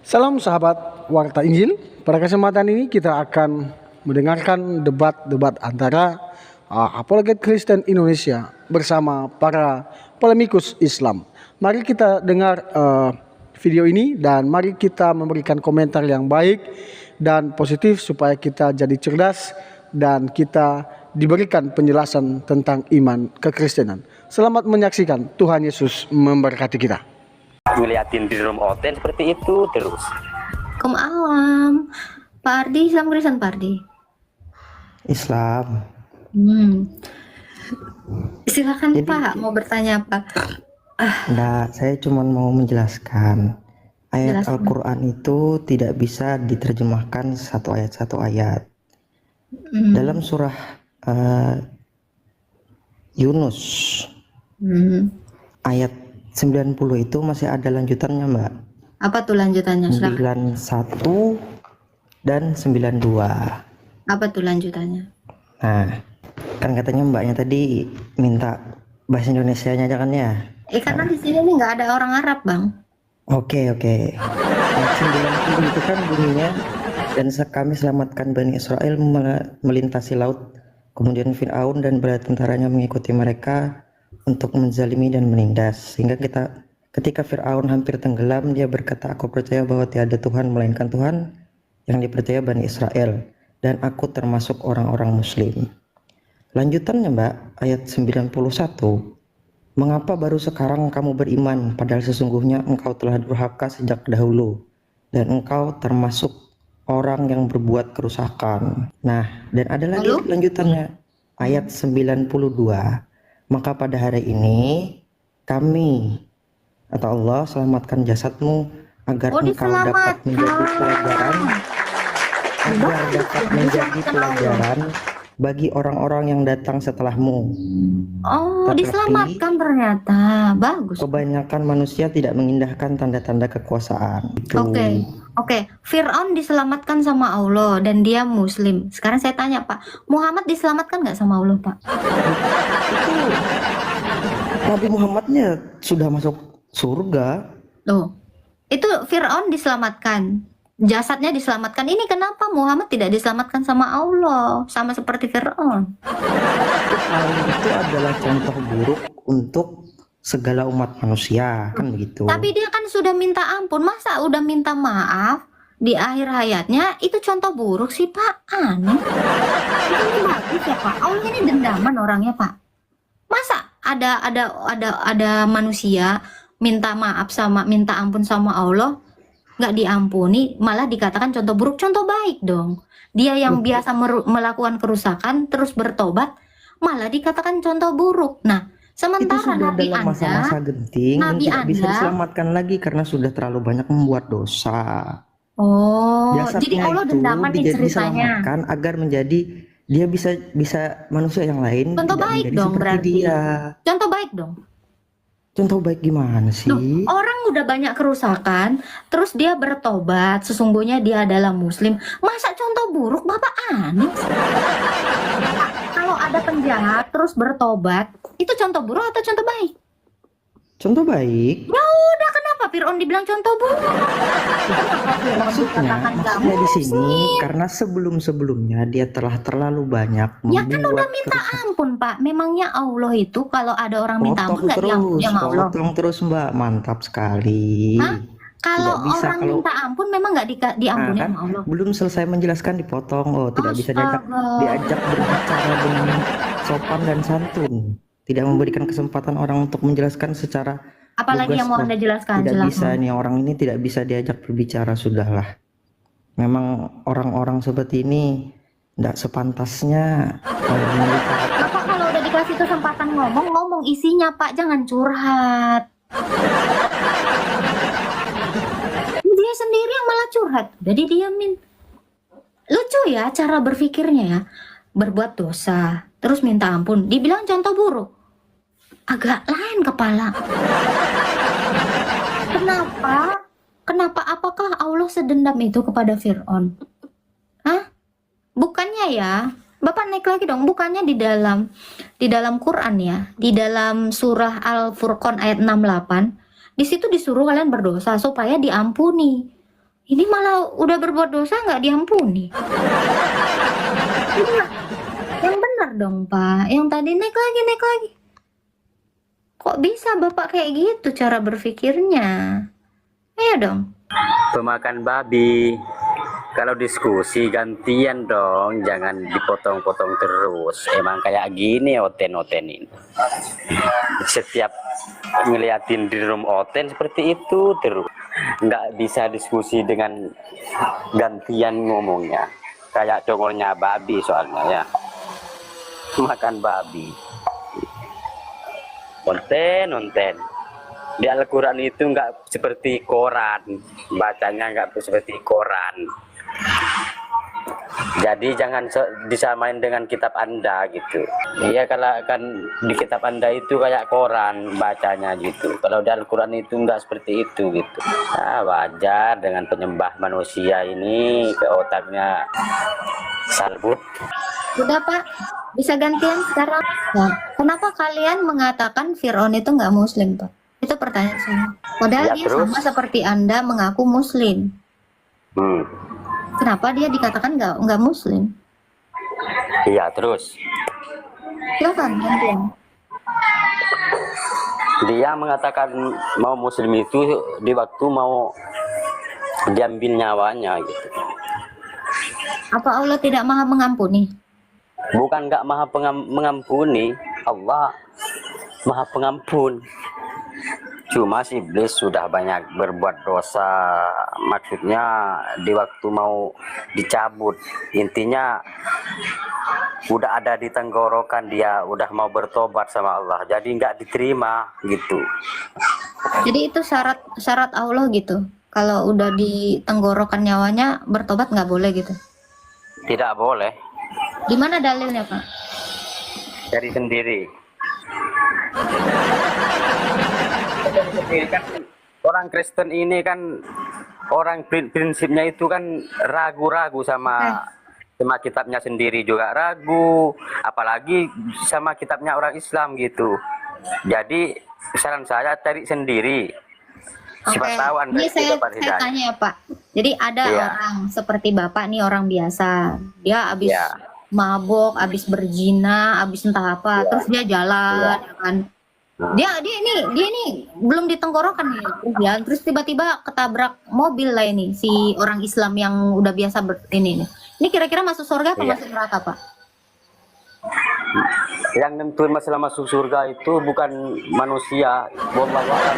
Salam sahabat Warta Injil. Pada kesempatan ini kita akan mendengarkan debat-debat antara apologet Kristen Indonesia bersama para polemikus Islam. Mari kita dengar video ini dan mari kita memberikan komentar yang baik dan positif supaya kita jadi cerdas dan kita diberikan penjelasan tentang iman kekristenan. Selamat menyaksikan. Tuhan Yesus memberkati kita. Ngeliatin di room oten seperti itu terus. Alam, Pak Ardi, Islam Kristen Pak Ardi. Islam. Silakan jadi, Pak, mau bertanya apa? Enggak, saya cuma mau menjelaskan ayat Al-Quran itu tidak bisa diterjemahkan satu ayat. Dalam surah Yunus ayat 90 itu masih ada lanjutannya, Mbak. Apa tuh lanjutannya? 91 dan 92. Apa tuh lanjutannya? Nah, kan katanya Mbaknya tadi minta bahasa Indonesianya aja kan ya? Karena di sini nih nggak ada orang Arab, Bang. Oke. Ayat 90 itu kan bunyinya, dan kami selamatkan Bani Israel melintasi laut, kemudian Fir'aun dan bala tentaranya mengikuti mereka untuk menzalimi dan menindas, sehingga ketika Fir'aun hampir tenggelam, dia berkata, aku percaya bahwa tiada Tuhan melainkan Tuhan yang dipercaya Bani Israel, dan aku termasuk orang-orang muslim. Lanjutannya, Mbak, ayat 91, mengapa baru sekarang kamu beriman, padahal sesungguhnya engkau telah durhaka sejak dahulu, dan engkau termasuk orang yang berbuat kerusakan. Nah, dan ada lagi lanjutannya, ayat 92, maka pada hari ini kami atau Allah selamatkan jasadmu agar engkau dapat menjadi pelajaran bagi orang-orang yang datang setelahmu. Diselamatkan ternyata. Bagus. Kebanyakan manusia tidak mengindahkan tanda-tanda kekuasaan. Oke. Fir'aun diselamatkan sama Allah dan dia muslim. Sekarang saya tanya, Pak, Muhammad diselamatkan nggak sama Allah, Pak? Itu Nabi Muhammadnya sudah masuk surga. Itu Fir'aun diselamatkan, jasadnya diselamatkan. Ini kenapa Muhammad tidak diselamatkan sama Allah, sama seperti Fir'aun? Itu adalah contoh buruk untuk segala umat manusia, kan begitu. Tapi dia kan sudah minta ampun, masa udah minta maaf di akhir hayatnya itu contoh buruk sih, Pak? Aneh. Ini bagus ya, Pak. Allah ini dendaman orangnya, Pak. Masa ada manusia minta maaf minta ampun sama Allah nggak diampuni, malah dikatakan contoh buruk? Contoh baik dong. Dia yang biasa melakukan kerusakan terus bertobat malah dikatakan contoh buruk. Nah, sementara Nabi dalam masa-masa genting Nabi tidak bisa Anda diselamatkan lagi karena sudah terlalu banyak membuat dosa. Jadi Allah dendaman nih ceritanya. Diselamatkan agar menjadi dia bisa manusia yang lain. Contoh baik dong berarti. Contoh baik dong. Contoh baik gimana sih? Orang udah banyak kerusakan, terus dia bertobat, sesungguhnya dia adalah muslim. Masa contoh buruk, Bapak? Aneh. Kalau ada penjahat terus bertobat, itu contoh buruk atau contoh baik? Contoh baik. Ya udah, kenapa Fir'aun dibilang contoh buruk? Maksudnya di sini karena sebelumnya dia telah terlalu banyak membuat. Ya kan udah minta ampun, Pak. Memangnya Allah itu kalau ada orang minta ampun nggak diampuni sama Allah? Potong terus, Mbak, mantap sekali. Kalau orang minta ampun memang nggak diampuni sama Allah? Belum selesai menjelaskan dipotong. Tidak bisa diajak berbicara dengan sopan dan santun. Tidak memberikan kesempatan orang untuk menjelaskan secara apalagi yang mau Anda jelaskan. Tidak bisa nih, orang ini tidak bisa diajak berbicara. Sudahlah, memang orang-orang seperti ini tidak sepantasnya. Bapak kalau udah dikasih kesempatan ngomong isinya, Pak, jangan curhat. Dia sendiri yang malah curhat, jadi diamin. Lucu ya cara berpikirnya ya. Berbuat dosa terus minta ampun, dibilang contoh buruk. Agak lain kepala. Kenapa? Apakah Allah sedendam itu kepada Fir'aun? Bukannya ya, Bapak naik lagi dong. Bukannya di dalam Quran ya, di dalam surah Al-Furqan ayat 68, di situ disuruh kalian berdosa supaya diampuni. Ini malah udah berbuat dosa nggak diampuni. Iya, yang benar dong Pak. Yang tadi naik lagi. Kok bisa Bapak kayak gitu cara berpikirnya? Ayo dong. Pemakan babi. Kalau diskusi gantian dong, jangan dipotong-potong terus. Emang kayak gini Oten ini. Setiap ngeliatin di room Oten seperti itu terus. Nggak bisa diskusi dengan gantian ngomongnya. Kayak congolnya babi soalnya ya. Makan babi. Onten. Di Al-Quran itu nggak seperti koran. Bacanya nggak seperti koran. Jadi jangan disamain dengan kitab Anda gitu. Iya, kalau kan di kitab Anda itu kayak koran bacanya gitu. Kalau di Al-Quran itu nggak seperti itu gitu. Nah, wajar dengan penyembah manusia ini ke otaknya salbut. Udah Pak, bisa gantian sekarang. Nah, kenapa kalian mengatakan Fir'aun itu nggak muslim Pak? Itu pertanyaan saya. Padahal Ya, dia terus? sama seperti Anda mengaku muslim. Kenapa dia dikatakan nggak muslim? Iya, terus Silakan gantian. dia mengatakan mau muslim itu di waktu mau diambil nyawanya gitu. Apa Allah tidak maha mengampuni? Bukan nggak maha mengampuni, Allah maha pengampun. Cuma si iblis sudah banyak berbuat dosa, maksudnya di waktu mau dicabut, intinya udah ada di tenggorokan, dia udah mau bertobat sama Allah, jadi nggak diterima gitu. Jadi itu syarat Allah gitu. Kalau udah di tenggorokan nyawanya bertobat nggak boleh gitu. Tidak boleh. Di mana dalilnya Pak? Dari sendiri. Kan orang Kristen ini kan orang prinsipnya itu kan ragu-ragu sama kitabnya sendiri juga ragu, apalagi sama kitabnya orang Islam gitu. Jadi saran saya cari sendiri. Siapa tahu Anda Ini itu dapat saya hidayah. tanya ya Pak. Jadi ada Iya. orang seperti Bapak nih, orang biasa. Dia habis Iya. mabok, habis berzina, habis entah apa, terus dia jalan, ya kan? Dia ini belum ditenggorokan nih, terus jalan, terus tiba-tiba ketabrak mobil lah ini si orang Islam yang udah biasa ini nih. Ini kira-kira masuk surga atau Iya. masuk neraka Pak? Yang nentuin masalah masuk surga itu bukan manusia. Wallahu a'lam.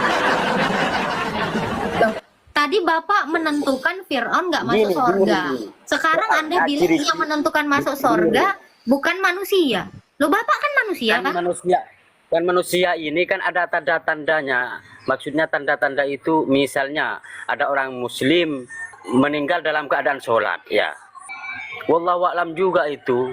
Tadi Bapak menentukan Fir'aun nggak masuk Gini, surga. gini. Sekarang Anda Nah, bilang ciri-ciri. yang menentukan masuk surga bukan manusia. Loh Bapak kan manusia Kan kan? manusia ini kan ada tanda-tandanya. Maksudnya tanda-tanda itu misalnya ada orang muslim meninggal dalam keadaan sholat, ya. Wallahu a'lam juga itu.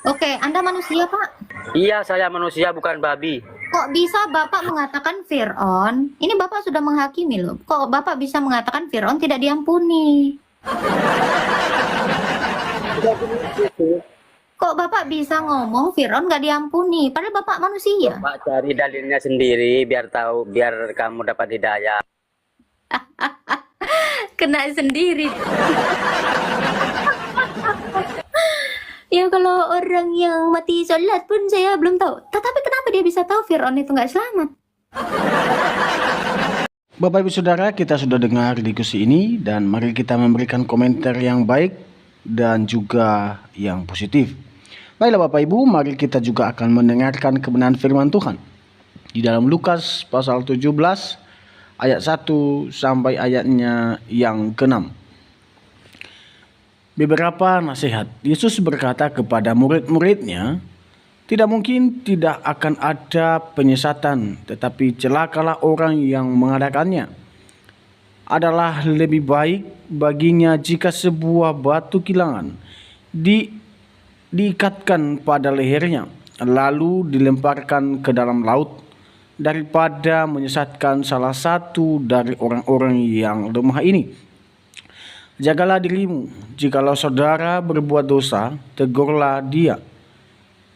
Oke, Anda manusia Pak. Iya, saya manusia bukan babi. Kok bisa Bapak mengatakan Fir'aun? Ini Bapak sudah menghakimi loh. Kok Bapak bisa mengatakan Fir'aun tidak diampuni? Kok Bapak bisa ngomong Fir'aun nggak diampuni? Padahal Bapak manusia. Pak cari dalilnya sendiri biar tahu, biar kamu dapat hidayah. Kena sendiri. Ya kalau orang yang mati sholat pun saya belum tahu. Tetapi kenapa dia bisa tahu Fir'aun itu nggak selamat? Bapak Ibu Saudara, kita sudah dengar diskusi ini dan mari kita memberikan komentar yang baik dan juga yang positif. Baiklah Bapak Ibu, mari kita juga akan mendengarkan kebenaran firman Tuhan di dalam Lukas pasal 17 ayat 1 sampai ayatnya yang ke-6. Beberapa nasihat. Yesus berkata kepada murid-muridnya, tidak mungkin tidak akan ada penyesatan, tetapi celakalah orang yang mengadakannya. Adalah lebih baik baginya jika sebuah batu kilangan diikatkan pada lehernya, lalu dilemparkan ke dalam laut, daripada menyesatkan salah satu dari orang-orang yang lemah ini. Jagalah dirimu, jikalau saudara berbuat dosa, tegurlah dia.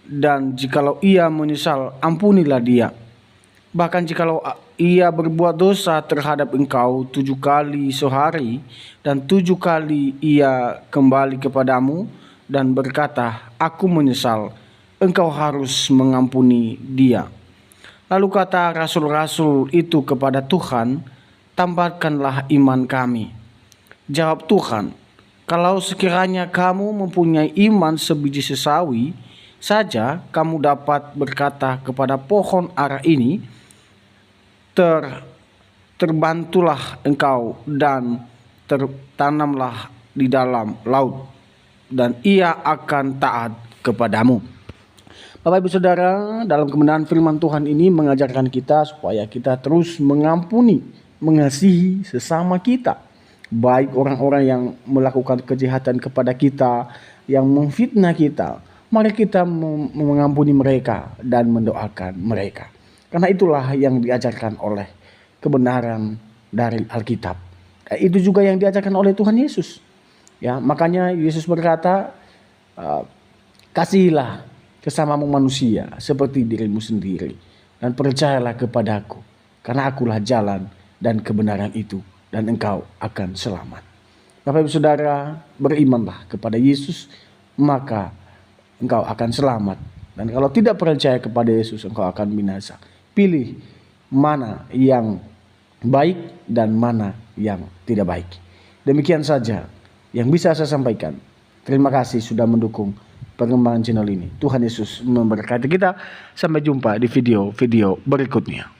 Dan jikalau ia menyesal, ampunilah dia. Bahkan jikalau ia berbuat dosa terhadap engkau 7 kali sehari, dan 7 kali ia kembali kepadamu dan berkata, aku menyesal, engkau harus mengampuni dia. Lalu kata rasul-rasul itu kepada Tuhan, tambahkanlah iman kami. Jawab Tuhan, kalau sekiranya kamu mempunyai iman sebiji sesawi saja, kamu dapat berkata kepada pohon ara ini, terbantulah engkau dan tertanamlah di dalam laut, dan ia akan taat kepadamu. Bapak Ibu Saudara, dalam kebenaran firman Tuhan ini mengajarkan kita supaya kita terus mengampuni, mengasihi sesama kita. Baik orang-orang yang melakukan kejahatan kepada kita, yang memfitnah kita, mari kita mengampuni mereka dan mendoakan mereka. Karena itulah yang diajarkan oleh kebenaran dari Alkitab. Itu juga yang diajarkan oleh Tuhan Yesus. Ya, makanya Yesus berkata, kasihilah sesamamu manusia seperti dirimu sendiri, dan percayalah kepadaku, karena akulah jalan dan kebenaran itu, dan engkau akan selamat. Bapak Ibu Saudara, berimanlah kepada Yesus, maka engkau akan selamat. Dan kalau tidak percaya kepada Yesus, engkau akan binasa. Pilih mana yang baik dan mana yang tidak baik. Demikian saja yang bisa saya sampaikan. Terima kasih sudah mendukung perkembangan channel ini. Tuhan Yesus memberkati kita. Sampai jumpa di video-video berikutnya.